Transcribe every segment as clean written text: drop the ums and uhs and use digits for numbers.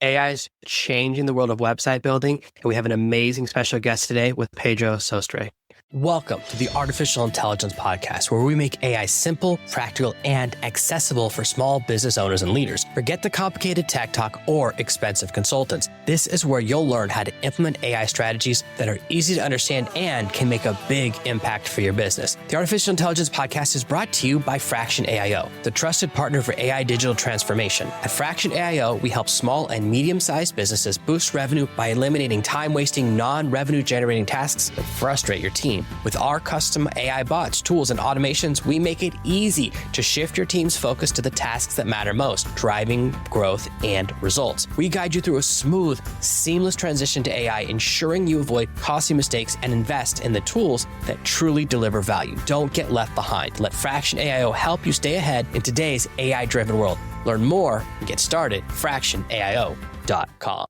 AI is changing the world of website building, and we have an amazing special guest today with Pedro Sostre. Welcome to the Artificial Intelligence Podcast, where we make AI simple, practical, and accessible for small business owners and leaders. Forget the complicated tech talk or expensive consultants. This is where you'll learn how to implement AI strategies that are easy to understand and can make a big impact for your business. The Artificial Intelligence Podcast is brought to you by Fraction AIO, the trusted partner for AI digital transformation. At Fraction AIO, we help small and medium-sized businesses boost revenue by eliminating time-wasting, non-revenue generating tasks that frustrate your team. With our custom AI bots, tools, and automations, we make it easy to shift your team's focus to the tasks that matter most, driving growth and results. We guide you through a smooth, seamless transition to AI, ensuring you avoid costly mistakes and invest in the tools that truly deliver value. Don't get left behind. Let Fraction AIO help you stay ahead in today's AI-driven world. Learn more and get started at fractionaio.com.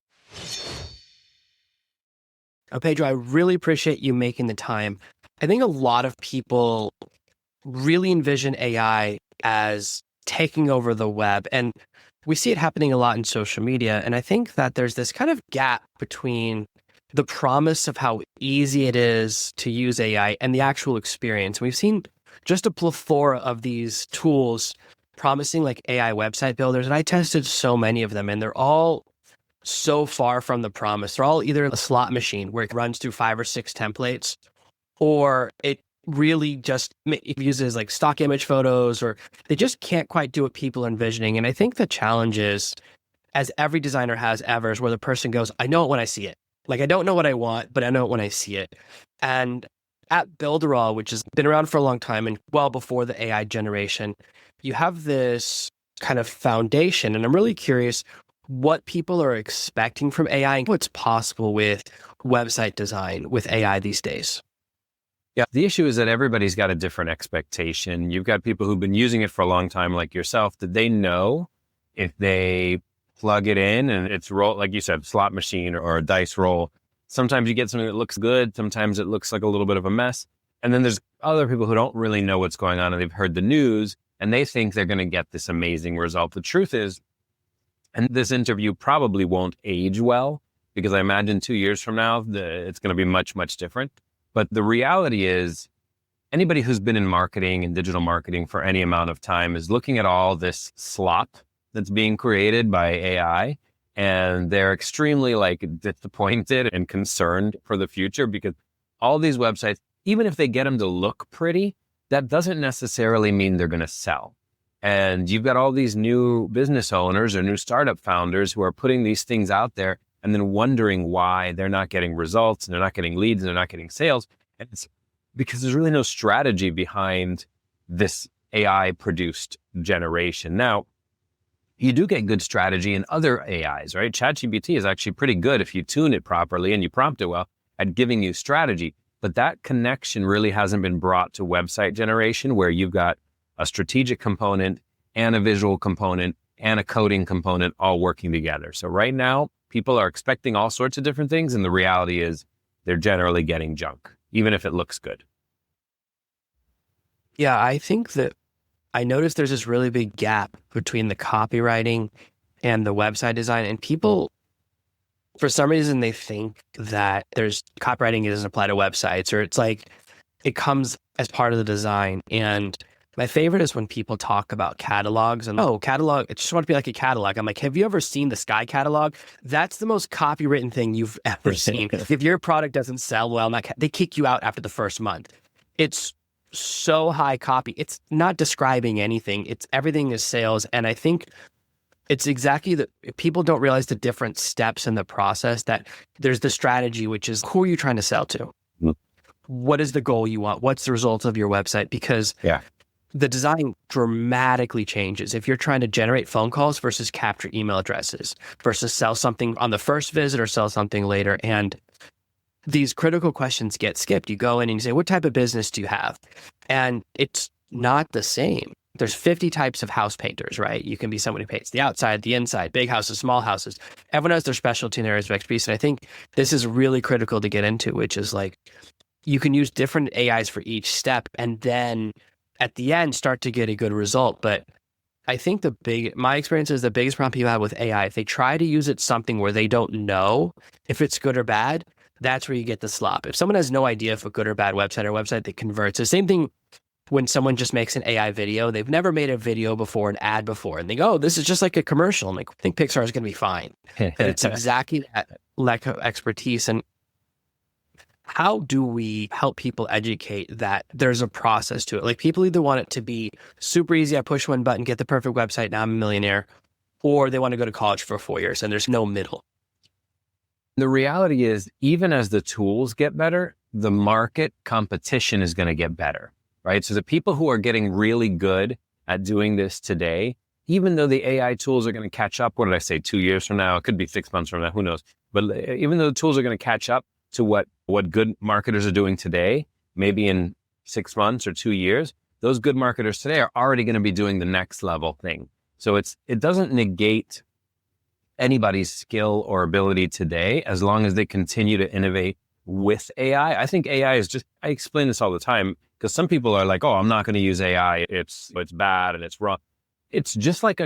Pedro, I really appreciate you making the time. I think a lot of people really envision AI as taking over the web, and we see it happening a lot in social media. And I think that there's this kind of gap between the promise of how easy it is to use AI and the actual experience. We've seen just a plethora of these tools promising like AI website builders, and I tested so many of them, and they're all so far from the promise. They're all either a slot machine where it runs through 5 or 6 templates, or it really just uses like stock image photos, or they just can't quite do what people are envisioning. And I think the challenge is, as every designer has ever, is where the person goes, I know it when I see it. Like, I don't know what I want, but I know it when I see it. And at Builderall, which has been around for a long time and well before the AI generation, you have this kind of foundation. And I'm really curious what people are expecting from AI and what's possible with website design with AI these days. Yeah, the issue is that everybody's got a different expectation. You've got people who've been using it for a long time, like yourself. Did they know if they plug it in and it's roll, like you said, slot machine or a dice roll? Sometimes you get something that looks good. Sometimes it looks like a little bit of a mess. And then there's other people who don't really know what's going on, and they've heard the news and they think they're going to get this amazing result. The truth is, and this interview probably won't age well, because I imagine 2 years from now, it's going to be much, much different. But the reality is, anybody who's been in marketing and digital marketing for any amount of time is looking at all this slop that's being created by AI, and they're extremely disappointed and concerned for the future, because all these websites, even if they get them to look pretty, that doesn't necessarily mean they're going to sell. And you've got all these new business owners or new startup founders who are putting these things out there and then wondering why they're not getting results and they're not getting leads and they're not getting sales. And it's because there's really no strategy behind this AI produced generation. Now, you do get good strategy in other AIs, right? ChatGPT is actually pretty good if you tune it properly and you prompt it well at giving you strategy. But that connection really hasn't been brought to website generation, where you've got a strategic component and a visual component and a coding component all working together. So right now, people are expecting all sorts of different things, and the reality is they're generally getting junk, even if it looks good. Yeah, I think that I noticed there's this really big gap between the copywriting and the website design, and people, for some reason, they think that there's copywriting doesn't apply to websites, or it's like it comes as part of the design. And my favorite is when people talk about catalogs and, catalog, I just want to be like a catalog. I'm like, have you ever seen the Sky catalog? That's the most copywritten thing you've ever seen. If your product doesn't sell well, they kick you out after the first month. It's so high copy. It's not describing anything. Everything is sales. And I think it's exactly that people don't realize the different steps in the process, that there's the strategy, which is who are you trying to sell to? Mm-hmm. What is the goal you want? What's the result of your website? Because the design dramatically changes if you're trying to generate phone calls versus capture email addresses versus sell something on the first visit or sell something later. And these critical questions get skipped. You go in and you say, what type of business do you have? And it's not the same. There's 50 types of house painters, right? You can be someone who paints the outside, the inside, big houses, small houses. Everyone has their specialty and areas of expertise. And I think this is really critical to get into, which is like, you can use different AIs for each step and then at the end start to get a good result. But I think my experience is the biggest problem people have with AI, if they try to use it something where they don't know if it's good or bad, that's where you get the slop. If someone has no idea if a good or bad website that converts, the same thing when someone just makes an AI video, they've never made a video before, an ad before, and they go, oh, this is just like a commercial. I'm like, I think Pixar is going to be fine. And it's exactly that lack of expertise. And how do we help people educate that there's a process to it? Like, people either want it to be super easy. I push one button, get the perfect website, now I'm a millionaire, or they want to go to college for 4 years and there's no middle. The reality is, even as the tools get better, the market competition is going to get better, right? So the people who are getting really good at doing this today, even though the AI tools are going to catch up, what did I say, 2 years from now? It could be 6 months from now, who knows? But even though the tools are going to catch up to what good marketers are doing today, maybe in 6 months or 2 years, those good marketers today are already going to be doing the next level thing. So it doesn't negate anybody's skill or ability today, as long as they continue to innovate with AI. I think AI is I explain this all the time, because some people are like, oh, I'm not going to use AI. It's bad and it's wrong. It's just like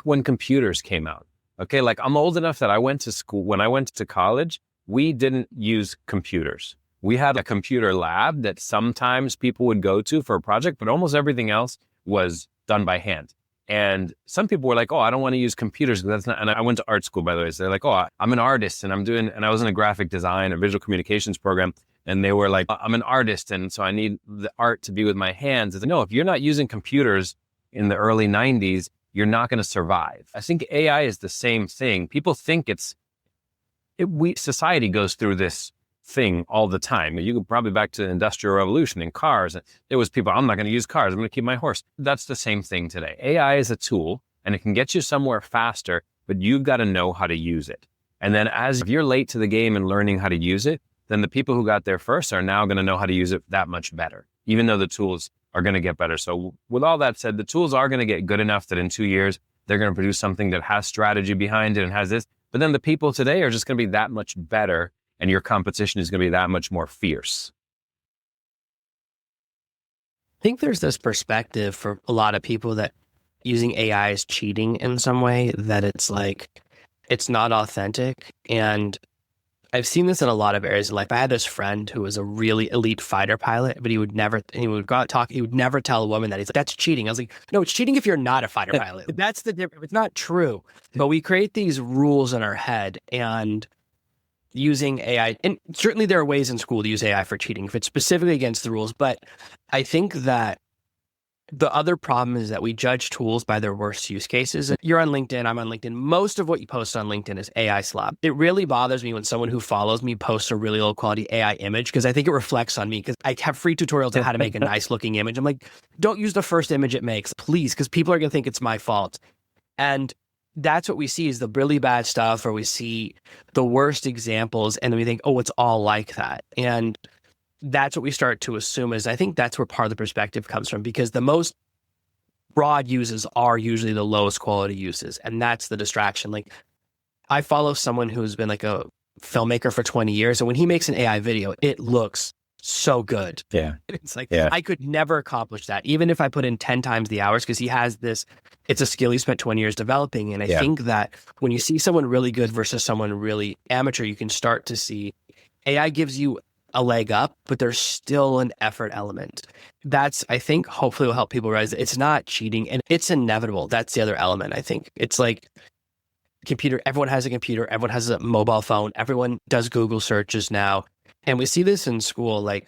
when computers came out. Okay. Like, I'm old enough that I went to school. When I went to college, we didn't use computers. We had a computer lab that sometimes people would go to for a project, but almost everything else was done by hand. And some people were like, oh, I don't want to use computers because that's not, and I went to art school, by the way. So they're like, oh, I'm an artist and I was in a graphic design, a visual communications program. And they were like, I'm an artist. And so I need the art to be with my hands. No, if you're not using computers in the early 90s, you're not going to survive. I think AI is the same thing. People think society goes through this thing all the time. You go probably back to the Industrial Revolution in cars. There was people, I'm not going to use cars. I'm going to keep my horse. That's the same thing today. AI is a tool and it can get you somewhere faster, but you've got to know how to use it. And then if you're late to the game and learning how to use it, then the people who got there first are now going to know how to use it that much better, even though the tools are going to get better. So with all that said, the tools are going to get good enough that in 2 years, they're going to produce something that has strategy behind it and has this. But then the people today are just going to be that much better, and your competition is going to be that much more fierce. I think there's this perspective for a lot of people that using AI is cheating in some way, that it's like, it's not authentic. And I've seen this in a lot of areas of life. I had this friend who was a really elite fighter pilot, but he would never tell a woman that. He's like, that's cheating. I was like, no, it's cheating if you're not a fighter pilot. That's the difference. It's not true. But we create these rules in our head, and using AI, and certainly there are ways in school to use AI for cheating if it's specifically against the rules. But I think that the other problem is that we judge tools by their worst use cases. You're on LinkedIn, I'm on LinkedIn. Most of what you post on LinkedIn is AI slop. It really bothers me when someone who follows me posts a really low quality AI image, because I think it reflects on me, because I have free tutorials on how to make a nice looking image. I'm like, don't use the first image it makes, please, because people are going to think it's my fault. And that's what we see, is the really bad stuff, or we see the worst examples, and then we think, oh, it's all like that. And that's what we start to assume. Is I think that's where part of the perspective comes from, because the most broad uses are usually the lowest quality uses. And that's the distraction. Like, I follow someone who's been like a filmmaker for 20 years. And when he makes an AI video, it looks so good. Yeah. It's like, I could never accomplish that, even if I put in 10 times the hours, because he has this, it's a skill he spent 20 years developing. And I think that when you see someone really good versus someone really amateur, you can start to see AI gives you a leg up, but there's still an effort element. That's, I think, hopefully will help people realize that it's not cheating, and it's inevitable. That's the other element. I think it's like computer. Everyone has a computer. Everyone has a mobile phone. Everyone does Google searches now. And we see this in school. Like,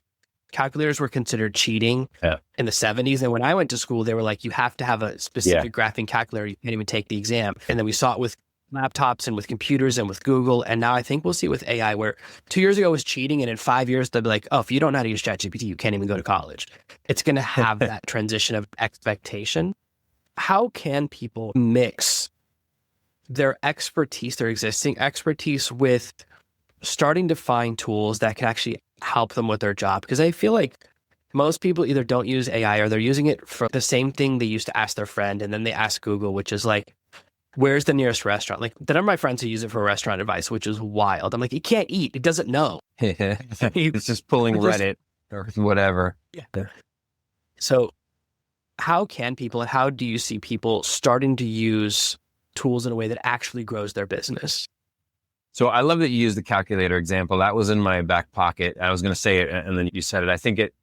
calculators were considered cheating in the 70s. And when I went to school, they were like, you have to have a specific graphing calculator. You can't even take the exam. And then we saw it with laptops and with computers and with Google. And now I think we'll see it with AI, where 2 years ago was cheating. And in 5 years, they'll be like, oh, if you don't know how to use ChatGPT, you can't even go to college. It's going to have that transition of expectation. How can people mix their expertise, their existing expertise, with starting to find tools that can actually help them with their job? Because I feel like most people either don't use AI, or they're using it for the same thing they used to ask their friend. And then they ask Google, which is like, where's the nearest restaurant? Like, the number of my friends who use it for restaurant advice, which is wild. I'm like, it can't eat. It doesn't know. It's just pulling Reddit or whatever. Yeah. So how can people and how do you see people starting to use tools in a way that actually grows their business? So I love that you used the calculator example. That was in my back pocket. I was going to say it, and then you said it. I think it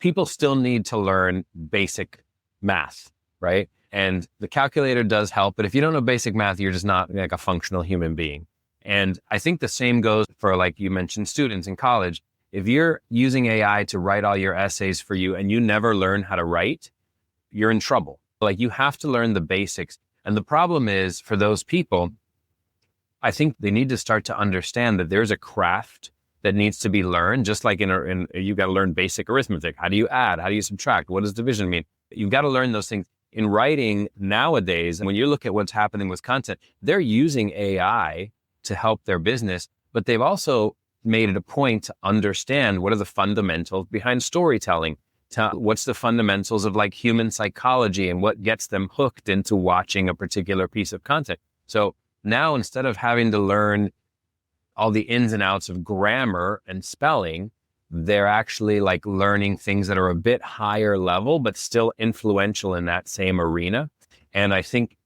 people still need to learn basic math, right? And the calculator does help, but if you don't know basic math, you're just not like a functional human being. And I think the same goes for, like you mentioned, students in college. If you're using AI to write all your essays for you and you never learn how to write, you're in trouble. Like, you have to learn the basics. And the problem is, for those people, I think they need to start to understand that there's a craft that needs to be learned, just like in you've got to learn basic arithmetic. How do you add? How do you subtract? What does division mean? You've got to learn those things. In writing nowadays, when you look at what's happening with content, they're using AI to help their business, but they've also made it a point to understand what are the fundamentals behind storytelling. What's the fundamentals of like human psychology and what gets them hooked into watching a particular piece of content. So now, instead of having to learn all the ins and outs of grammar and spelling, they're actually like learning things that are a bit higher level, but still influential in that same arena. And I think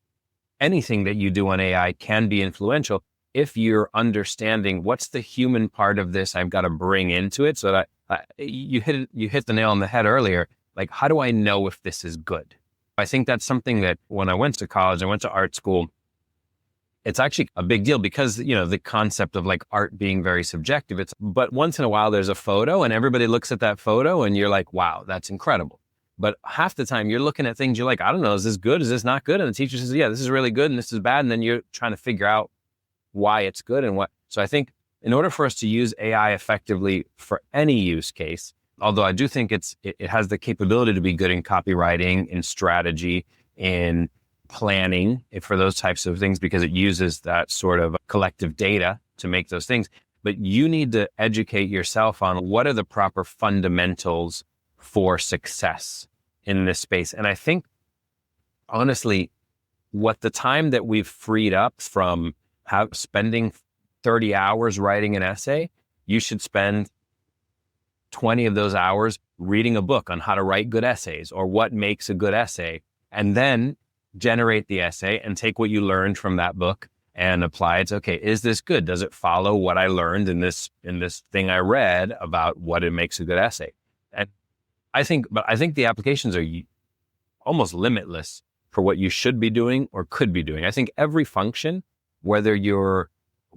anything that you do on AI can be influential if you're understanding what's the human part of this I've got to bring into it. So that you hit the nail on the head earlier. Like, how do I know if this is good? I think that's something that when I went to college, I went to art school. It's actually a big deal because, you know, the concept of like art being very subjective. But once in a while there's a photo and everybody looks at that photo and you're like, wow, that's incredible. But half the time you're looking at things, you're like, I don't know, is this good? Is this not good? And the teacher says, yeah, this is really good and this is bad. And then you're trying to figure out why it's good and what. So I think in order for us to use AI effectively for any use case, although I do think it has the capability to be good in copywriting, in strategy, in planning, for those types of things, because it uses that sort of collective data to make those things. But you need to educate yourself on what are the proper fundamentals for success in this space. And I think, honestly, what the time that we've freed up from spending 30 hours writing an essay, you should spend 20 of those hours reading a book on how to write good essays or what makes a good essay, and then generate the essay and take what you learned from that book and apply it to, okay, is this good? Does it follow what I learned in this thing I read about what it makes a good essay? And I think the applications are almost limitless for what you should be doing or could be doing. I think every function, whether you're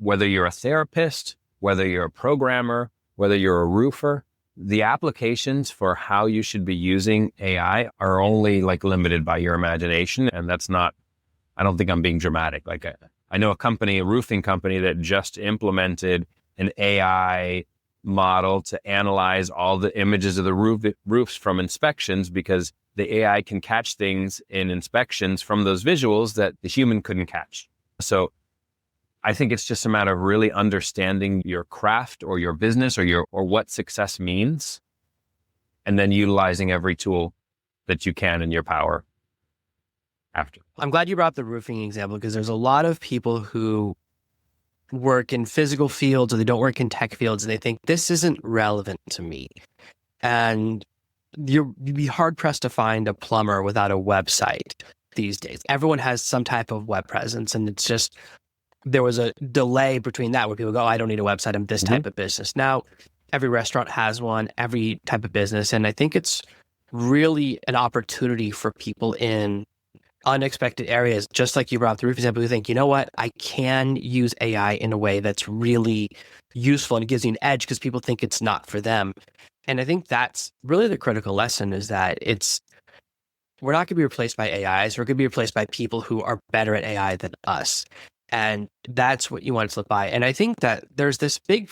a therapist, whether you're a programmer, whether you're a roofer, the applications for how you should be using AI are only like limited by your imagination. And that's not, I don't think I'm being dramatic. Like I know a roofing company that just implemented an AI model to analyze all the images of the roofs from inspections, because the AI can catch things in inspections from those visuals that the human couldn't catch. So I think it's just a matter of really understanding your craft or your business or what success means, and then utilizing every tool that you can in your power after. I'm glad you brought up the roofing example, because there's a lot of people who work in physical fields or they don't work in tech fields and they think this isn't relevant to me. And you'd be hard pressed to find a plumber without a website these days. Everyone has some type of web presence, and it's just, there was a delay between that where people go, oh, I don't need a website, I'm this type of business. Now, every restaurant has one, every type of business. And I think it's really an opportunity for people in unexpected areas, just like you brought up the roof example, who think, you know what, I can use AI in a way that's really useful and it gives you an edge because people think it's not for them. And I think that's really the critical lesson, is that we're not going to be replaced by AIs. We're going to be replaced by people who are better at AI than us. And that's what you want to slip by. And I think that there's this big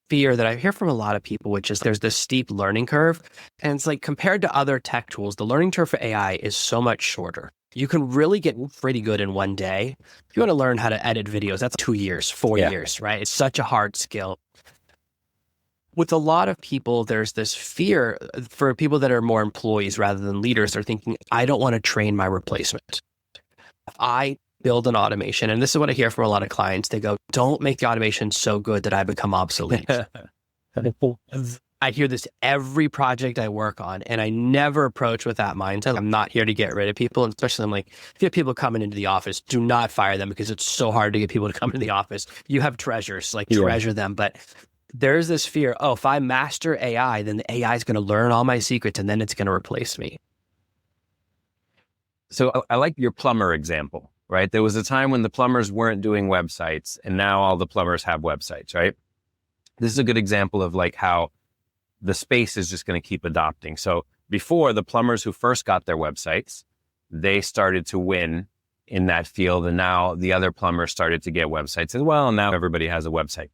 fear that I hear from a lot of people, which is there's this steep learning curve. And it's like, compared to other tech tools, the learning curve for AI is so much shorter. You can really get pretty good in one day. If you want to learn how to edit videos, that's 2 years, 4 years, right? It's such a hard skill. With a lot of people, there's this fear for people that are more employees rather than leaders. They're thinking, I don't want to train my replacement. If I build an automation, and this is what I hear from a lot of clients, they go, don't make the automation so good that I become obsolete. I hear this every project I work on, and I never approach with that mindset. I'm not here to get rid of people. And especially I'm like, if you have people coming into the office, do not fire them because it's so hard to get people to come into the office. You have treasures, like treasure them. But there's this fear, oh, if I master AI, then the AI is going to learn all my secrets and then it's going to replace me. So I like your plumber example, right? There was a time when the plumbers weren't doing websites, and now all the plumbers have websites, right? This is a good example of like how the space is just going to keep adopting. So before, the plumbers who first got their websites, they started to win in that field. And now the other plumbers started to get websites as well. And now everybody has a website.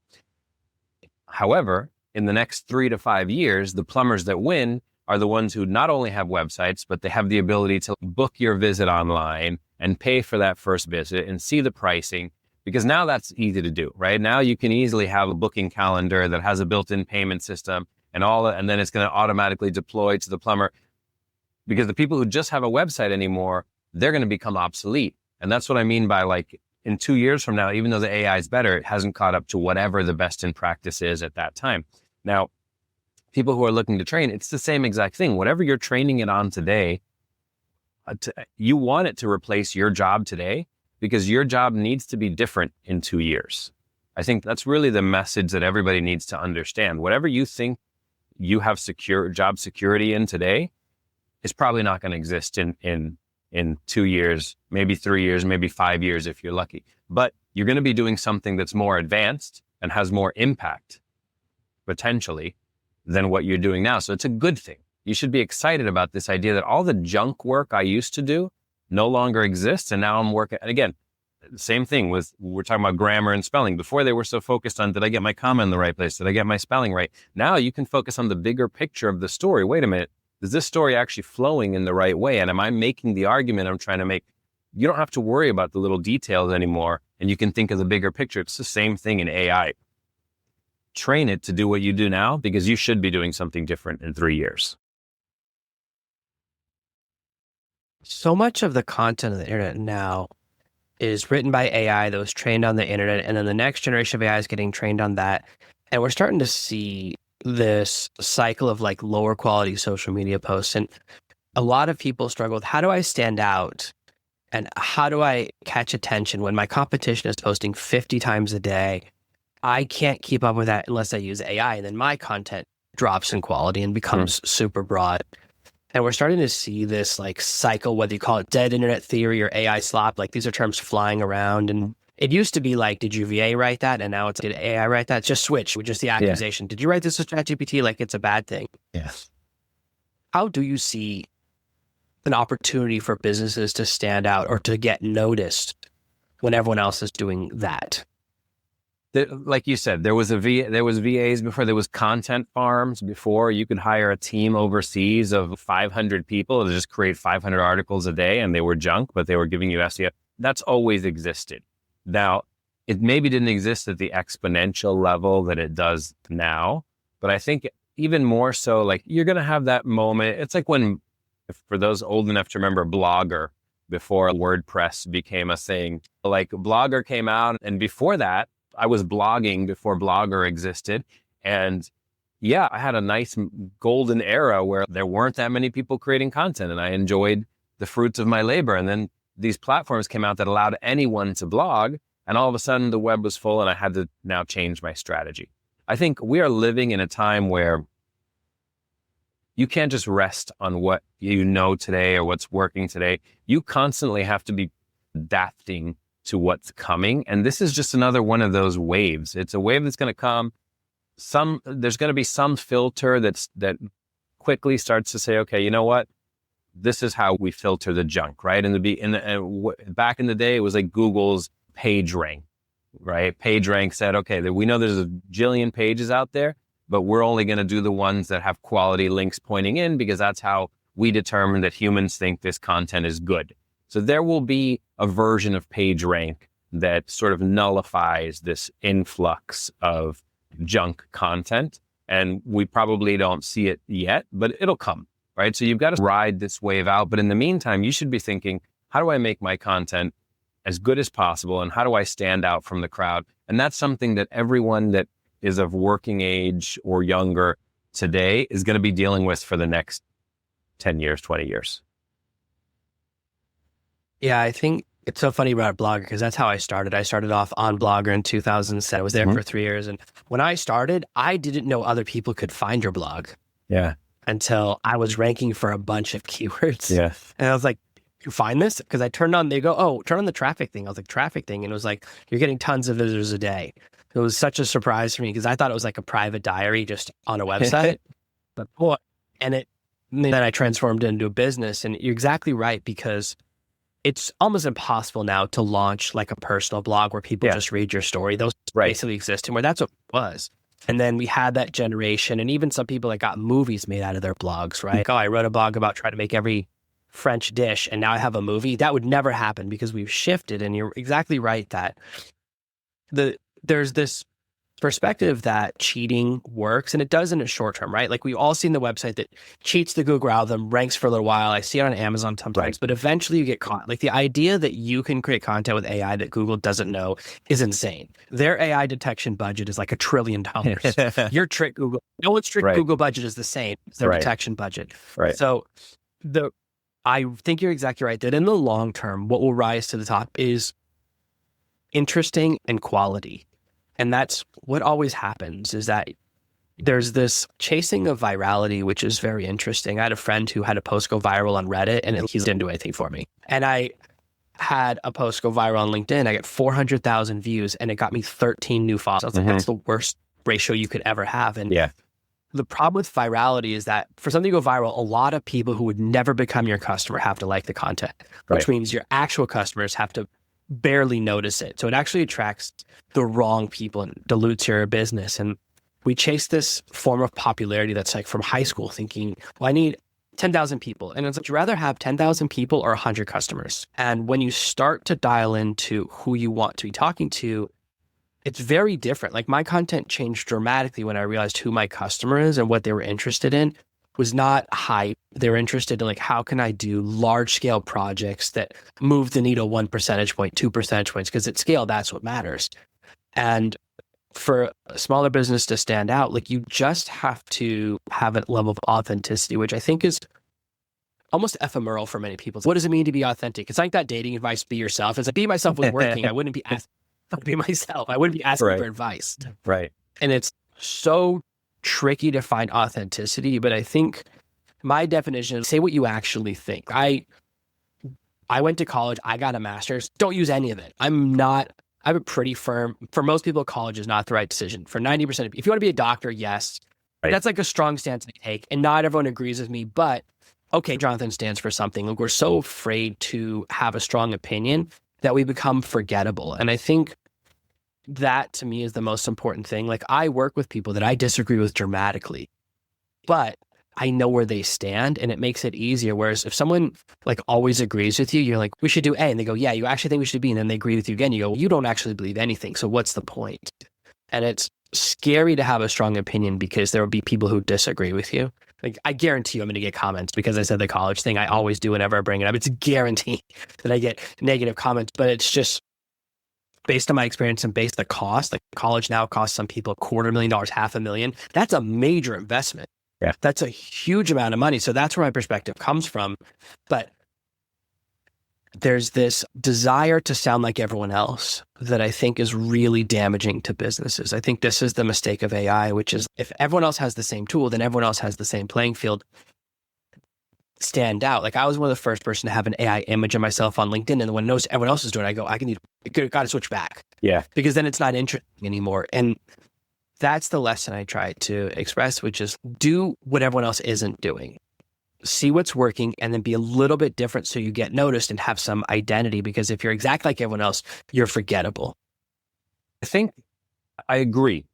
However, in the next 3 to 5 years, the plumbers that win are the ones who not only have websites, but they have the ability to book your visit online and pay for that first visit and see the pricing, because now that's easy to do, right? Now you can easily have a booking calendar that has a built-in payment system and then it's going to automatically deploy to the plumber, because the people who just have a website anymore, they're going to become obsolete. And that's what I mean by like in 2 years from now, even though the AI is better, it hasn't caught up to whatever the best in practice is at that time. Now, people who are looking to train, it's the same exact thing. Whatever you're training it on today, you want it to replace your job today, because your job needs to be different in 2 years. I think that's really the message that everybody needs to understand. Whatever you think you have job security in today is probably not going to exist in 2 years, maybe 3 years, maybe 5 years if you're lucky. But you're going to be doing something that's more advanced and has more impact, potentially, than what you're doing now. So it's a good thing. You should be excited about this idea that all the junk work I used to do no longer exists. And now I'm working, and again, same thing we're talking about grammar and spelling. Before they were so focused on, did I get my comma in the right place? Did I get my spelling right? Now you can focus on the bigger picture of the story. Wait a minute. Is this story actually flowing in the right way? And am I making the argument I'm trying to make? You don't have to worry about the little details anymore. And you can think of the bigger picture. It's the same thing in AI. Train it to do what you do now, because you should be doing something different in 3 years. So much of the content on the internet now is written by AI that was trained on the internet, and then the next generation of AI is getting trained on that. And we're starting to see this cycle of like lower quality social media posts. And a lot of people struggle with, how do I stand out? And how do I catch attention when my competition is posting 50 times a day? I can't keep up with that unless I use AI. And then my content drops in quality and becomes super broad. And we're starting to see this like cycle, whether you call it dead internet theory or AI slop, like these are terms flying around. And it used to be like, did you VA write that? And now it's, did AI write that? It's just switch with just the accusation. Yeah. Did you write this with ChatGPT? Like it's a bad thing. Yes. How do you see an opportunity for businesses to stand out or to get noticed when everyone else is doing that? Like you said, there was VAs before, there was content farms before. You could hire a team overseas of 500 people to just create 500 articles a day, and they were junk, but they were giving you SEO. That's always existed. Now, it maybe didn't exist at the exponential level that it does now, but I think even more so, like you're going to have that moment. It's like when, for those old enough to remember Blogger, before WordPress became a thing, like Blogger came out, and before that, I was blogging before Blogger existed. And yeah, I had a nice golden era where there weren't that many people creating content, and I enjoyed the fruits of my labor. And then these platforms came out that allowed anyone to blog, and all of a sudden the web was full, and I had to now change my strategy. I think we are living in a time where you can't just rest on what you know today or what's working today. You constantly have to be adapting to what's coming. And this is just another one of those waves. It's a wave that's going to come. There's going to be some filter that quickly starts to say, okay, you know what? This is how we filter the junk, right? Back in the day, it was like Google's PageRank, right? PageRank said, okay, we know there's a jillion pages out there, but we're only going to do the ones that have quality links pointing in, because that's how we determine that humans think this content is good. So there will be a version of PageRank that sort of nullifies this influx of junk content. And we probably don't see it yet, but it'll come, right? So you've got to ride this wave out. But in the meantime, you should be thinking, how do I make my content as good as possible? And how do I stand out from the crowd? And that's something that everyone that is of working age or younger today is going to be dealing with for the next 10 years, 20 years. Yeah, I think it's so funny about Blogger because that's how I started. I started off on Blogger in 2007. I was there for 3 years. And when I started, I didn't know other people could find your blog. Yeah. Until I was ranking for a bunch of keywords. Yeah. And I was like, you find this? Because I turned on, they go, oh, turn on the traffic thing. I was like, traffic thing. And it was like, you're getting tons of visitors a day. It was such a surprise for me because I thought it was like a private diary just on a website. But boy, and then I transformed it into a business. And you're exactly right, because it's almost impossible now to launch like a personal blog where people just read your story. Those basically exist, and where that's what it was. And then we had that generation, and even some people that got movies made out of their blogs, right? Like, oh, I wrote a blog about trying to make every French dish, and now I have a movie. That would never happen because we've shifted. And you're exactly right that there's this perspective that cheating works, and it does in a short term, right? Like, we've all seen the website that cheats the Google algorithm, ranks for a little while. I see it on Amazon sometimes, but eventually you get caught. Like, the idea that you can create content with AI that Google doesn't know is insane. Their AI detection budget is like $1 trillion. Your trick Google, no one's trick Google budget is the same as their detection budget. So I think you're exactly right that in the long term, what will rise to the top is interesting and quality. And that's what always happens, is that there's this chasing of virality, which is very interesting. I had a friend who had a post go viral on Reddit, and he didn't do anything for me. And I had a post go viral on LinkedIn. I got 400,000 views, and it got me 13 new followers. I was like, that's the worst ratio you could ever have. And the problem with virality is that for something to go viral, a lot of people who would never become your customer have to like the content, which means your actual customers have to barely notice it. So it actually attracts the wrong people and dilutes your business. And we chase this form of popularity that's like from high school, thinking, well, I need 10,000 people. And it's like, you'd rather have 10,000 people or 100 customers. And when you start to dial into who you want to be talking to, it's very different. Like, my content changed dramatically when I realized who my customer is and what they were interested in. Was not hype. They were interested in, like, how can I do large scale projects that move the needle 1 percentage point, 2 percentage points, because at scale, that's what matters. And for a smaller business to stand out, like, you just have to have a level of authenticity, which I think is almost ephemeral for many people. What does it mean to be authentic? It's like that dating advice, be yourself. It's like, be myself was working. I wouldn't be asking to be myself. I wouldn't be asking for advice. And it's so tricky to find authenticity, but I think my definition is say what you actually think. I went to college, I got a master's, don't use any of it. I'm a pretty firm, for most people, college is not the right decision. For 90% of people, if you want to be a doctor, yes, that's like a strong stance to take, and not everyone agrees with me, but okay, Jonathan stands for something. Like, we're so afraid to have a strong opinion that we become forgettable. And I think that, to me, is the most important thing. Like, I work with people that I disagree with dramatically, but I know where they stand, and it makes it easier. Whereas if someone like always agrees with you, you're like, we should do A, and they go, yeah, you actually think we should B, and then they agree with you again. You go, you don't actually believe anything, so what's the point? And it's scary to have a strong opinion because there will be people who disagree with you. Like, I guarantee you I'm going to get comments because I said the college thing. I always do whenever I bring it up. It's a guarantee that I get negative comments, but it's just based on my experience and based on the cost. Like, college now costs some people $250,000, $500,000. That's a major investment. That's a huge amount of money. So that's where my perspective comes from. But there's this desire to sound like everyone else that I think is really damaging to businesses. I think this is the mistake of AI, which is if everyone else has the same tool, then everyone else has the same playing field. Stand out. Like, I was one of the first person to have an AI image of myself on LinkedIn, and when everyone else is doing it, I go, got to switch back. Because then it's not interesting anymore. And that's the lesson I try to express, which is do what everyone else isn't doing. See what's working, and then be a little bit different so you get noticed and have some identity. Because if you're exactly like everyone else, you're forgettable. I think I agree.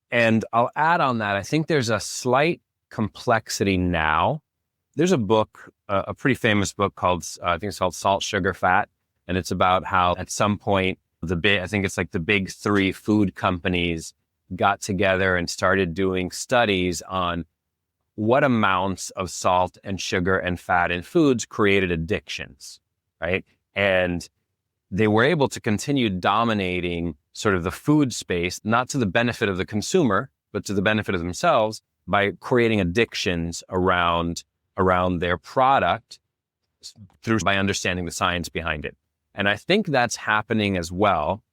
And I'll add on that. I think there's a slight complexity now. There's a book, a pretty famous book called, I think it's called Salt, Sugar, Fat. And it's about how at some point, I think it's like the big three food companies got together and started doing studies on what amounts of salt and sugar and fat in foods created addictions, right? And they were able to continue dominating sort of the food space, not to the benefit of the consumer, but to the benefit of themselves, by creating addictions around their product by understanding the science behind it. And I think that's happening as well.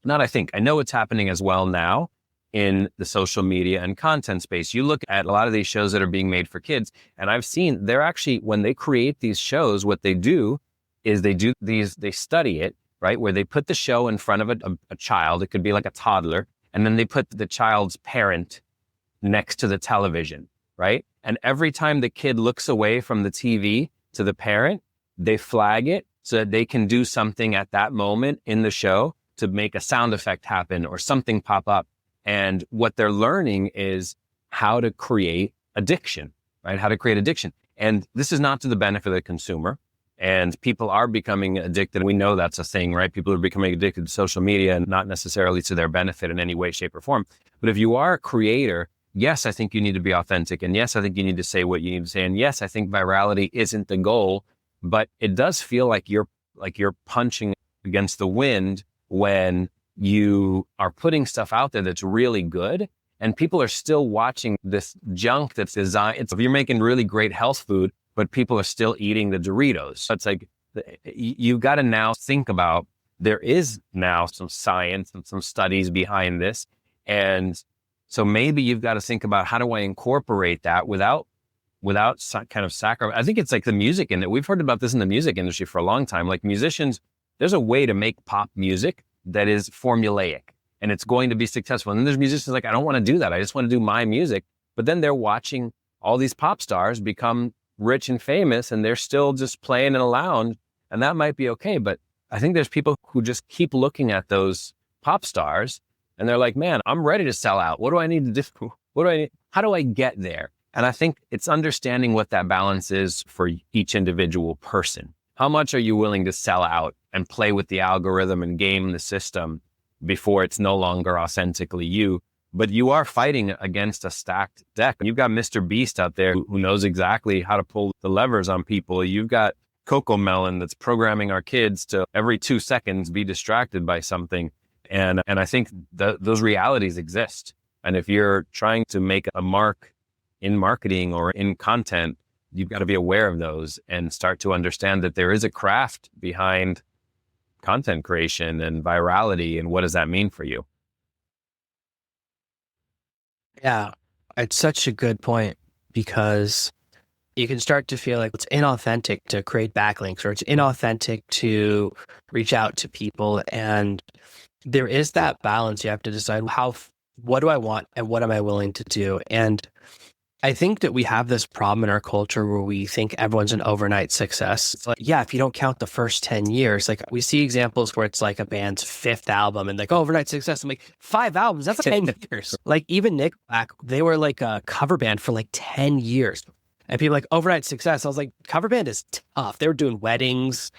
I know it's happening as well now in the social media and content space. You look at a lot of these shows that are being made for kids, and I've seen they're actually, when they create these shows, what they do is they study it, right? Where they put the show in front of a child, it could be like a toddler, and then they put the child's parent next to the television, right? And every time the kid looks away from the TV to the parent, they flag it so that they can do something at that moment in the show to make a sound effect happen or something pop up. And what they're learning is how to create addiction, right? How to create addiction. And this is not to the benefit of the consumer. And people are becoming addicted. We know that's a thing, right? People are becoming addicted to social media and not necessarily to their benefit in any way, shape, or form. But if you are a creator, yes, I think you need to be authentic. And yes, I think you need to say what you need to say. And yes, I think virality isn't the goal, but it does feel like you're punching against the wind when you are putting stuff out there that's really good and people are still watching this junk that's designed. If you're making really great health food, but people are still eating the Doritos. So it's like, you've got to now think about, there is now some science and some studies behind this. And so maybe you've got to think about, how do I incorporate that without kind of sacrifice? I think it's like the music in it. We've heard about this in the music industry for a long time. Like musicians, there's a way to make pop music that is formulaic and it's going to be successful. And then there's musicians like, I don't want to do that. I just want to do my music. But then they're watching all these pop stars become rich and famous and they're still just playing in a lounge, and that might be okay. But I think there's people who just keep looking at those pop stars and they're like, man, I'm ready to sell out. What do I need to do? How do I get there? And I think it's understanding what that balance is for each individual person. How much are you willing to sell out and play with the algorithm and game the system before it's no longer authentically you? But you are fighting against a stacked deck. You've got Mr. Beast out there who knows exactly how to pull the levers on people. You've got Coco Melon that's programming our kids to every 2 seconds be distracted by something. And I think those realities exist. And if you're trying to make a mark in marketing or in content, you've got to be aware of those and start to understand that there is a craft behind content creation and virality. And what does that mean for you? Yeah, it's such a good point, because you can start to feel like it's inauthentic to create backlinks, or it's inauthentic to reach out to people. And there is that balance. You have to decide what do I want and what am I willing to do? And I think that we have this problem in our culture where we think everyone's an overnight success. It's like, yeah, if you don't count the first 10 years, like we see examples where it's like a band's 5th album and like, overnight success. I'm like, 5 albums, that's 10 years. Like even Nickelback, they were like a cover band for like 10 years. And people like, overnight success. I was like, cover band is tough. They were doing weddings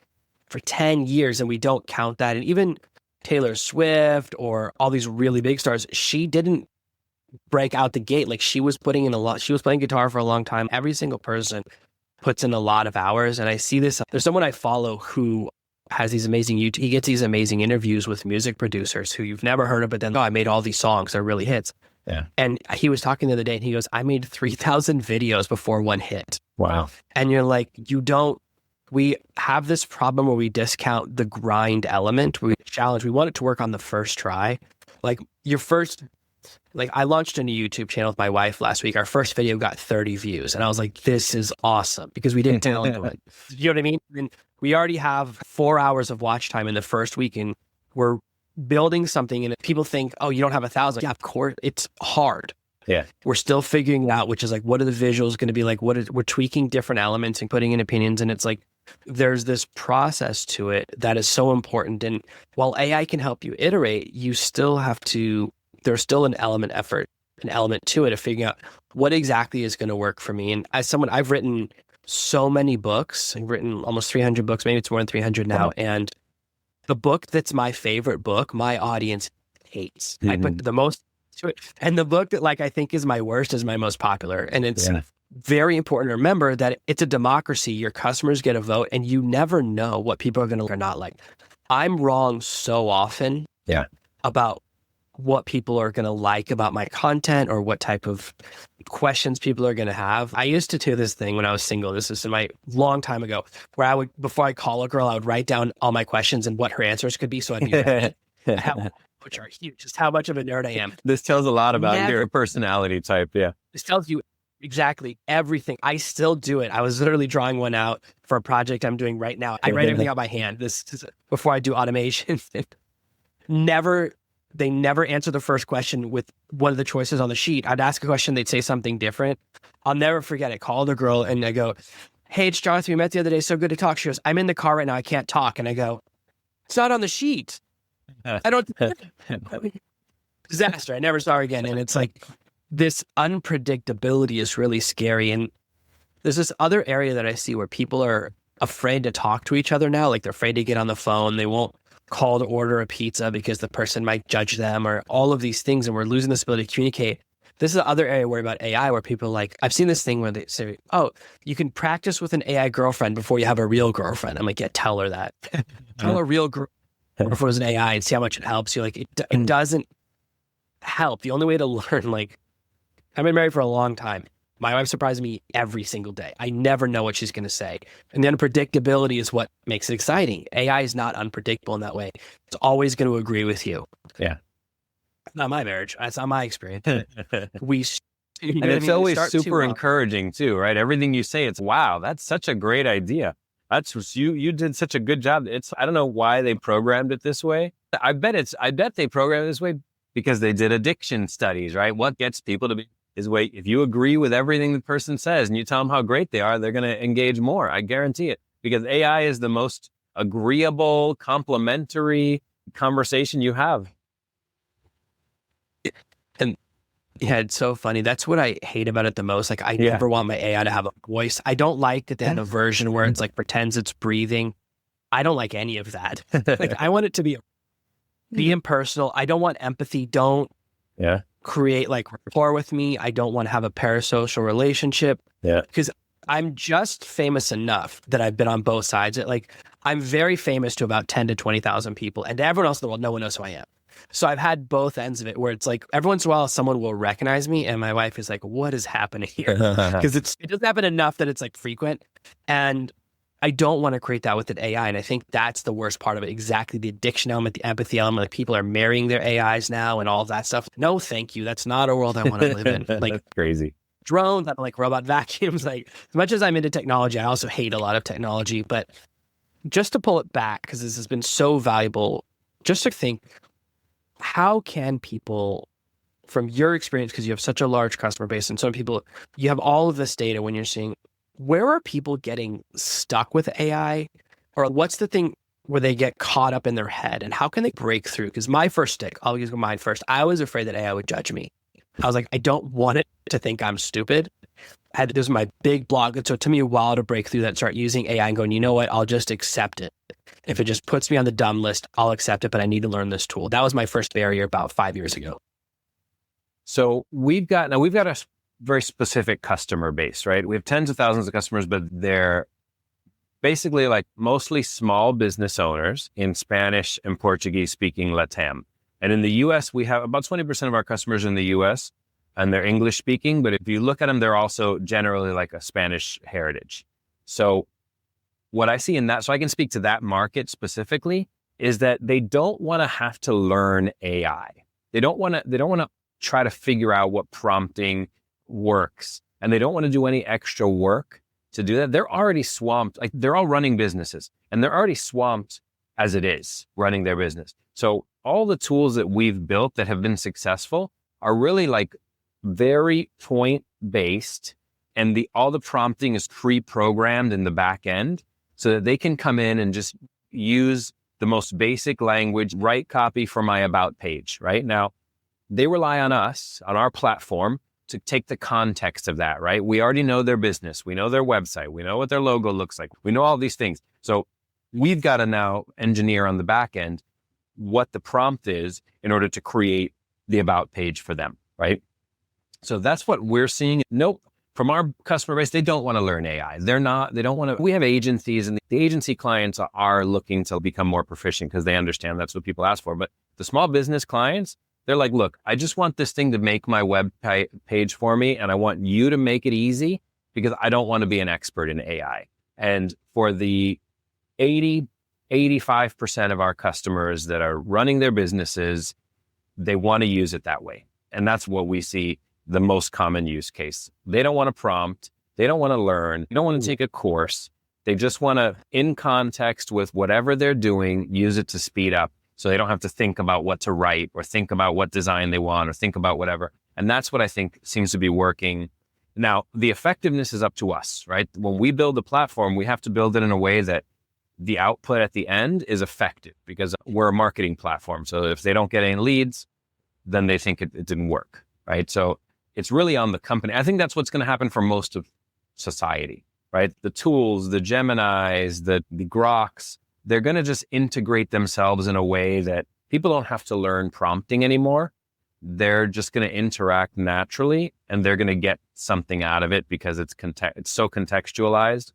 for 10 years and we don't count that. And even Taylor Swift or all these really big stars, she didn't break out the gate. Like she was putting in a lot. She was playing guitar for a long time. Every single person puts in a lot of hours. And I see this. There's someone I follow who has these amazing he gets these amazing interviews with music producers who you've never heard of, but then, I made all these songs. They're really hits. Yeah. And he was talking the other day and he goes, I made 3,000 videos before one hit. Wow. And you're like, we have this problem where we discount the grind element. We challenge, we want it to work on the first try. Like I launched a new YouTube channel with my wife last week. Our first video got 30 views. And I was like, this is awesome, because we didn't tell anyone. You know what I mean? And we already have 4 hours of watch time in the first week, and we're building something. And people think, oh, you don't have 1,000. Yeah, of course. It's hard. Yeah. We're still figuring out, which is like, what are the visuals going to be like? We're tweaking different elements and putting in opinions. And it's like, there's this process to it that is so important. And while AI can help you iterate, you still have to, there's still an element to it of figuring out what exactly is going to work for me. And as someone, I've written so many books. I've written almost 300 books, maybe it's more than 300 now. Wow. And the book that's my favorite book, my audience hates. Mm-hmm. I put the most to it. And the book that I think is my worst is my most popular. And it's very important to remember that it's a democracy. Your customers get a vote and you never know what people are going to like or not like. I'm wrong so often about what people are going to like about my content or what type of questions people are going to have. I used to do this thing when I was single. This is in my long time ago, where I would, before I call a girl, I would write down all my questions and what her answers could be. So I'd be ready. Which are huge, just how much of a nerd I am. This tells a lot about your personality type. Yeah. This tells you exactly everything. I still do it. I was literally drawing one out for a project I'm doing right now. I write everything out by hand. This is before I do automation. They never answer the first question with one of the choices on the sheet. I'd ask a question, they'd say something different. I'll never forget it. Called a girl and I go, "Hey, it's Jonathan. We met the other day. So good to talk." She goes, "I'm in the car right now. I can't talk." And I go, "It's not on the sheet." I don't. Disaster. I never saw her again. And it's like this unpredictability is really scary. And there's this other area that I see where people are afraid to talk to each other now. Like they're afraid to get on the phone. They won't call to order a pizza because the person might judge them or all of these things. And we're losing this ability to communicate. This is the other area where about AI where people like, I've seen this thing where they say, "Oh, you can practice with an AI girlfriend before you have a real girlfriend." I'm like, yeah, tell her that. Tell a real girl if it was an AI and see how much it helps you. Like it doesn't help. The only way to learn, like I've been married for a long time. My wife surprises me every single day. I never know what she's going to say. And the unpredictability is what makes it exciting. AI is not unpredictable in that way. It's always going to agree with you. Yeah. It's not my marriage. That's not my experience. And it's always super encouraging too, right? Everything you say, it's wow, that's such a great idea. That's you did such a good job. I don't know why they programmed it this way. I bet they programmed it this way because they did addiction studies, right? What gets people to be is wait, if you agree with everything the person says and you tell them how great they are, they're going to engage more. I guarantee it, because AI is the most agreeable, complimentary conversation you have. And yeah, it's so funny. That's what I hate about it the most. Like I never want my AI to have a voice. I don't like that they had a version where it's like pretends it's breathing. I don't like any of that. Like I want it to be impersonal. I don't want empathy. Don't create like rapport with me. I don't want to have a parasocial relationship. Yeah. Because I'm just famous enough that I've been on both sides. Like I'm very famous to about 10 to 20,000 people, and to everyone else in the world, no one knows who I am. So I've had both ends of it where it's like every once in a while someone will recognize me and my wife is like, "What is happening here?" Because it doesn't happen enough that it's like frequent. And I don't want to create that with an AI. And I think that's the worst part of it. Exactly. The addiction element, the empathy element, like people are marrying their AIs now and all of that stuff. No, thank you. That's not a world I want to live in. Like that's crazy. Drones, I don't like robot vacuums. Like as much as I'm into technology, I also hate a lot of technology. But just to pull it back, because this has been so valuable, just to think, how can people, from your experience, because you have such a large customer base and some people, you have all of this data when you're seeing, where are people getting stuck with AI? Or what's the thing where they get caught up in their head and how can they break through? Because my first stick, I'll use mine first. I was afraid that AI would judge me. I was like, I don't want it to think I'm stupid. This was my big block. And so it took me a while to break through that and start using AI and going, you know what, I'll just accept it. If it just puts me on the dumb list, I'll accept it, but I need to learn this tool. That was my first barrier about 5 years ago. So we've got a very specific customer base, right? We have tens of thousands of customers, but they're basically like mostly small business owners in Spanish and Portuguese speaking LATAM. And in the US, we have about 20% of our customers in the US and they're English speaking. But if you look at them, they're also generally like a Spanish heritage. So what I see in that, so I can speak to that market specifically, is that they don't want to have to learn AI. They don't want to try to figure out what prompting works. And they don't want to do any extra work to do that. They're already swamped. Like they're all running businesses and they're already swamped as it is running their business. So all the tools that we've built that have been successful are really like very point-based, and all the prompting is pre-programmed in the back end so that they can come in and just use the most basic language, write copy for my about page. Right now, they rely on us, on our platform, to take the context of that, right? We already know their business. We know their website. We know what their logo looks like. We know all these things. So we've got to now engineer on the back end what the prompt is in order to create the about page for them, right? So that's what we're seeing. Nope. From our customer base, they don't want to learn AI. They don't want to. We have agencies, and the agency clients are looking to become more proficient because they understand that's what people ask for. But the small business clients, They're like, look, I just want this thing to make my page for me, and I want you to make it easy because I don't want to be an expert in AI. And for the 85% of our customers that are running their businesses, they want to use it that way. And that's what we see the most common use case. They don't want to prompt. They don't want to learn. They don't want to take a course. They just want to, in context with whatever they're doing, use it to speed up so they don't have to think about what to write or think about what design they want or think about whatever. And that's what I think seems to be working. Now, the effectiveness is up to us, right? When we build a platform, we have to build it in a way that the output at the end is effective because we're a marketing platform. So if they don't get any leads, then they think it didn't work, right? So it's really on the company. I think that's what's going to happen for most of society, right? The tools, the Geminis, the Groks, they're going to just integrate themselves in a way that people don't have to learn prompting anymore. They're just going to interact naturally and they're going to get something out of it because it's so contextualized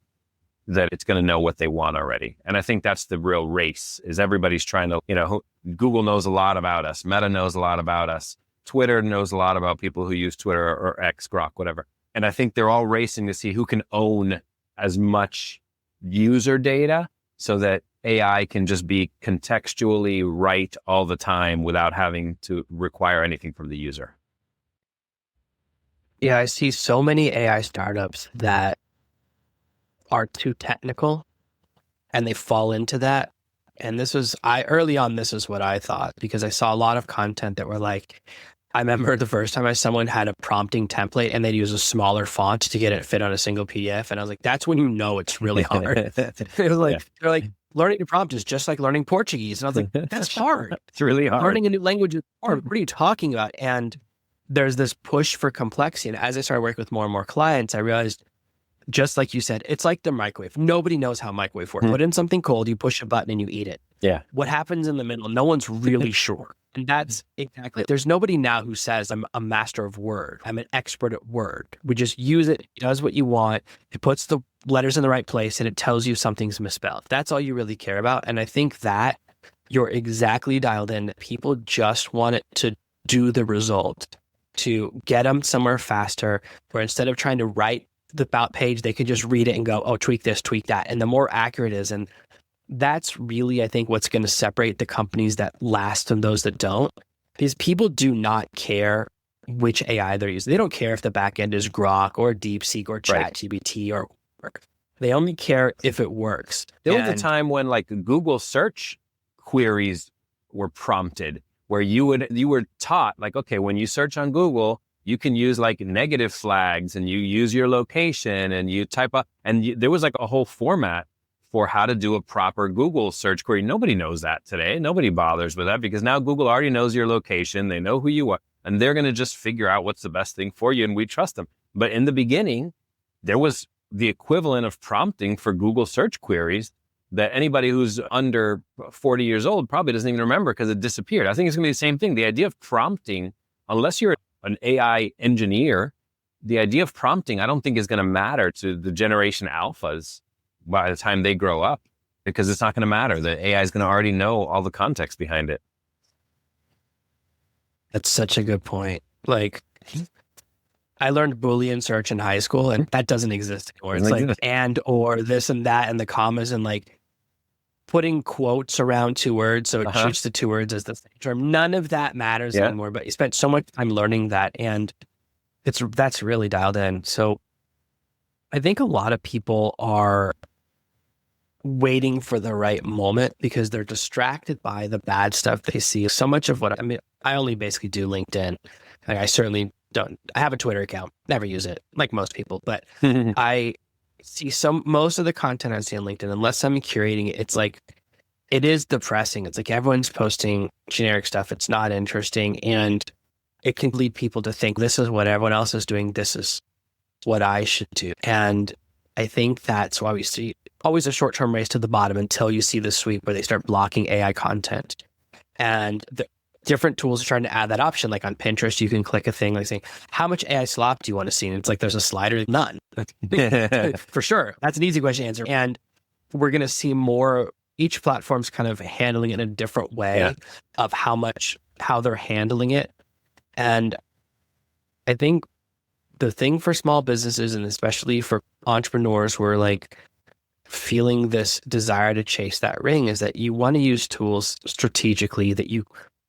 that it's going to know what they want already. And I think that's the real race, is everybody's trying to, Google knows a lot about us. Meta knows a lot about us. Twitter knows a lot about people who use Twitter or X, Grok, whatever. And I think they're all racing to see who can own as much user data so that AI can just be contextually right all the time without having to require anything from the user. Yeah, I see so many AI startups that are too technical and they fall into that. And early on, this is what I thought, because I saw a lot of content that were like, I remember the first time someone had a prompting template and they'd use a smaller font to get it fit on a single PDF. And I was like, that's when you know it's really hard. It was like, they're like, learning to prompt is just like learning Portuguese. And I was like, that's hard. It's really hard. Learning a new language is hard. What are you talking about? And there's this push for complexity. And as I started working with more and more clients, I realized, just like you said, it's like the microwave. Nobody knows how microwave works. Put in something cold, you push a button and you eat it. Yeah. What happens in the middle? No one's really sure. And that's exactly, there's nobody now who says I'm a master of Word. I'm an expert at Word. We just use it. It does what you want. It puts the letters in the right place and it tells you something's misspelled. That's all you really care about. And I think that you're exactly dialed in. People just want it to do the result, to get them somewhere faster, where instead of trying to write the about page, they could just read it and go, oh, tweak this, tweak that. And the more accurate it is. And that's really, I think, what's going to separate the companies that last and those that don't. Because people do not care which AI they're using. They don't care if the back end is Grok or DeepSeek or ChatGPT or work. They only care if it works. There was a time when like Google search queries were prompted, where you were taught like, okay, when you search on Google, you can use like negative flags and you use your location and you type up, there was like a whole format for how to do a proper Google search query. Nobody knows that today. Nobody bothers with that because now Google already knows your location. They know who you are and they're going to just figure out what's the best thing for you. And we trust them. But in the beginning, there was the equivalent of prompting for Google search queries that anybody who's under 40 years old probably doesn't even remember because it disappeared. I think it's going to be the same thing. The idea of prompting, unless you're an AI engineer, the idea of prompting, I don't think is going to matter to the generation alphas by the time they grow up, because it's not going to matter. The AI is going to already know all the context behind it. That's such a good point. Like, I learned Boolean search in high school and that doesn't exist anymore. It's like and, or, this and that, and the commas and like putting quotes around two words. So it treats the two words as the same term. None of that matters anymore, but you spent so much time learning that and that's really dialed in. So I think a lot of people are waiting for the right moment because they're distracted by the bad stuff they see. So much of I only basically do LinkedIn. Like I certainly don't. I have a Twitter account, never use it like most people, but I see most of the content I see on LinkedIn, unless I'm curating it, it's like, it is depressing. It's like everyone's posting generic stuff. It's not interesting. And it can lead people to think this is what everyone else is doing. This is what I should do. And I think that's why we see always a short-term race to the bottom until you see the sweep where they start blocking AI content. And the different tools are trying to add that option. Like on Pinterest, you can click a thing like saying, how much AI slop do you want to see? And it's like, there's a slider, none. For sure. That's an easy question to answer. And we're going to see more, each platform's kind of handling it in a different way of how much how they're handling it. And I think the thing for small businesses, and especially for entrepreneurs who are like feeling this desire to chase that ring, is that you want to use tools strategically, that you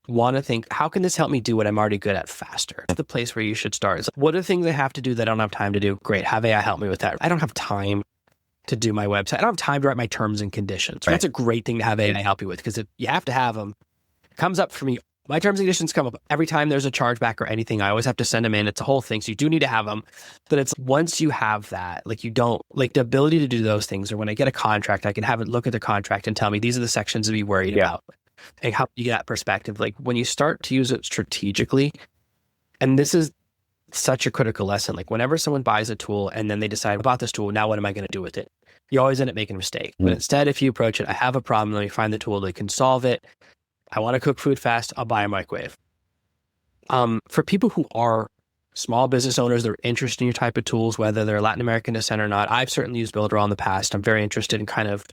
want to think, how can this help me do what I'm already good at faster? The place where you should start is, what are the things I have to do that I don't have time to do? Great. Have AI help me with that. I don't have time to do my website. I don't have time to write my terms and conditions. Right. That's a great thing to have AI help you with, because you have to have them. It comes up for me. My terms and conditions come up every time there's a chargeback or anything. I always have to send them in. It's a whole thing. So you do need to have them. But it's once you have that, like you don't, like the ability to do those things, or when I get a contract, I can have it look at the contract and tell me, these are the sections to be worried about. And help you get that perspective. Like when you start to use it strategically, and this is such a critical lesson, like whenever someone buys a tool and then they decide, I bought this tool, now what am I going to do with it? You always end up making a mistake. But instead, if you approach it, I have a problem, let me find the tool that can solve it. I want to cook food fast, I'll buy a microwave. For people who are small business owners, they're interested in your type of tools, whether they're Latin American descent or not. I've certainly used Builderall in the past. I'm very interested in kind of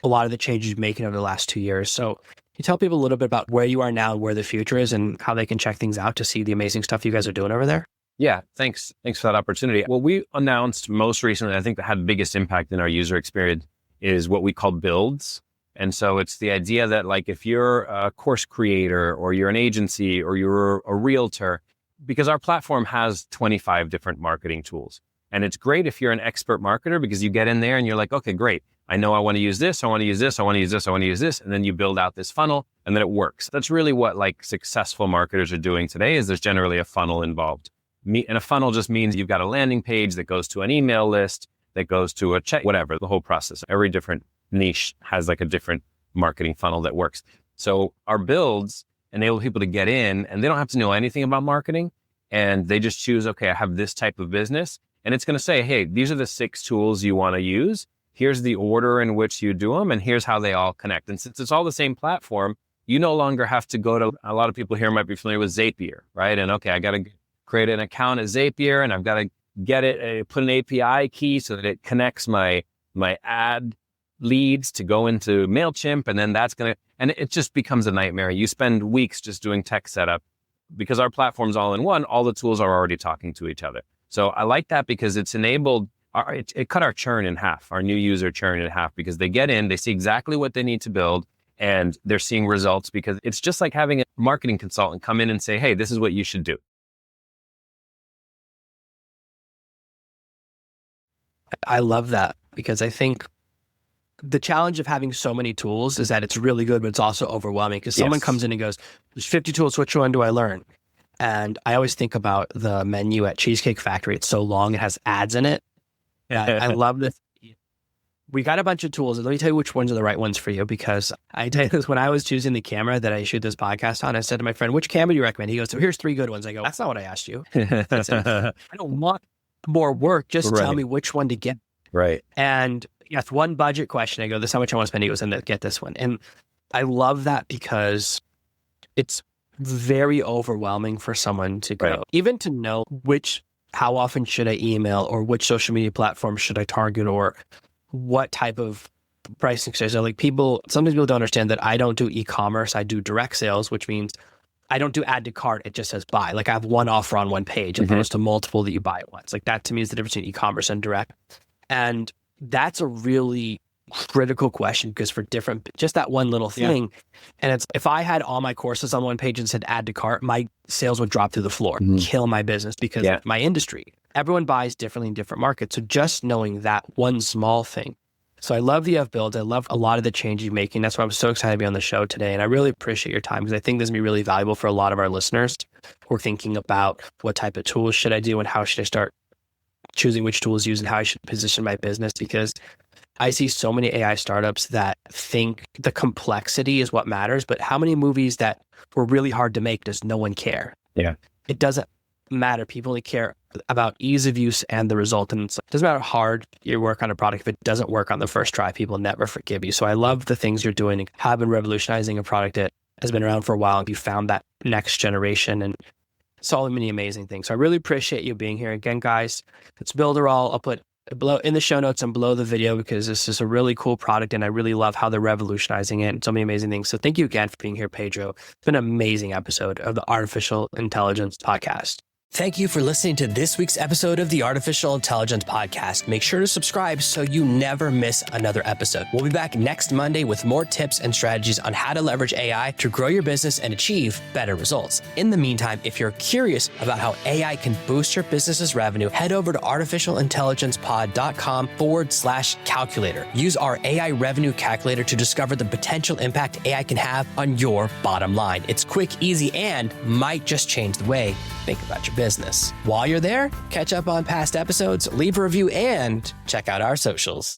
a lot of the changes you're making over the last 2 years. So you tell people a little bit about where you are now and where the future is and how they can check things out to see the amazing stuff you guys are doing over there? Yeah, thanks. Thanks for that opportunity. What we announced most recently, I think that had the biggest impact in our user experience, is what we call builds. And so it's the idea that like if you're a course creator or you're an agency or you're a realtor, because our platform has 25 different marketing tools. And it's great if you're an expert marketer, because you get in there and you're like, okay, great. I know I want to use this, I want to use this, I want to use this, I want to use this. And then you build out this funnel and then it works. That's really what like successful marketers are doing today, is there's generally a funnel involved. And a funnel just means you've got a landing page that goes to an email list, that goes to a check, whatever, the whole process. Every different niche has like a different marketing funnel that works. So our builds enable people to get in and they don't have to know anything about marketing. And they just choose, okay, I have this type of business. And it's going to say, hey, these are the 6 tools you want to use. Here's the order in which you do them. And here's how they all connect. And since it's all the same platform, you no longer have to go to, a lot of people here might be familiar with Zapier, right? And okay, I got to create an account at Zapier and I've got to get it, put an API key so that it connects my ad leads to go into MailChimp. And then and it just becomes a nightmare. You spend weeks just doing tech setup. Because our platform's all in one, all the tools are already talking to each other. So I like that because it's enabled, it cut our churn in half, our new user churn in half, because they get in, they see exactly what they need to build, and they're seeing results, because it's just like having a marketing consultant come in and say, hey, this is what you should do. I love that, because I think the challenge of having so many tools is that it's really good, but it's also overwhelming, because someone comes in and goes, there's 50 tools, which one do I learn? And I always think about the menu at Cheesecake Factory. It's so long, it has ads in it. Yeah, I love this. We got a bunch of tools. Let me tell you which ones are the right ones for you, because I tell you this, when I was choosing the camera that I shoot this podcast on, I said to my friend, which camera do you recommend? He goes, so here's 3 good ones. I go, that's not what I asked you. I said, I don't want more work. Just tell me which one to get. Right. And yes, one budget question. I go, this is how much I want to spend. He goes, and get this one. And I love that, because it's very overwhelming for someone to go, even to know how often should I email, or which social media platform should I target, or what type of pricing strategy. Like sometimes people don't understand that I don't do e-commerce. I do direct sales, which means I don't do add to cart. It just says buy. Like I have one offer on one page opposed to multiple that you buy at once. Like that to me is the difference between e-commerce and direct. And that's a really critical question, because for just that one little thing. And it's, if I had all my courses on one page and said add to cart, my sales would drop through the floor, kill my business, because of my industry. Everyone buys differently in different markets. So just knowing that one small thing. So I love the F builds. I love a lot of the changes you're making. That's why I'm so excited to be on the show today. And I really appreciate your time, because I think this is going to be really valuable for a lot of our listeners who are thinking about what type of tools should I do and how should I start choosing which tools to use and how I should position my business, because I see so many AI startups that think the complexity is what matters, but how many movies that were really hard to make does no one care? Yeah. It doesn't matter. People only care about ease of use and the result. And it doesn't matter how hard you work on a product. If it doesn't work on the first try, people never forgive you. So I love the things you're doing and have been revolutionizing a product that has been around for a while. And you found that next generation and so many amazing things. So I really appreciate you being here. Again, guys, it's Builderall. I'll put below in the show notes and below the video, because this is a really cool product and I really love how they're revolutionizing it and so many amazing things. So thank you again for being here, Pedro. It's been an amazing episode of the Artificial Intelligence Podcast. Thank you for listening to this week's episode of the Artificial Intelligence Podcast. Make sure to subscribe so you never miss another episode. We'll be back next Monday with more tips and strategies on how to leverage AI to grow your business and achieve better results. In the meantime, if you're curious about how AI can boost your business's revenue, head over to artificialintelligencepod.com/calculator. Use our AI revenue calculator to discover the potential impact AI can have on your bottom line. It's quick, easy, and might just change the way you think about your business. While you're there, catch up on past episodes, leave a review, and check out our socials.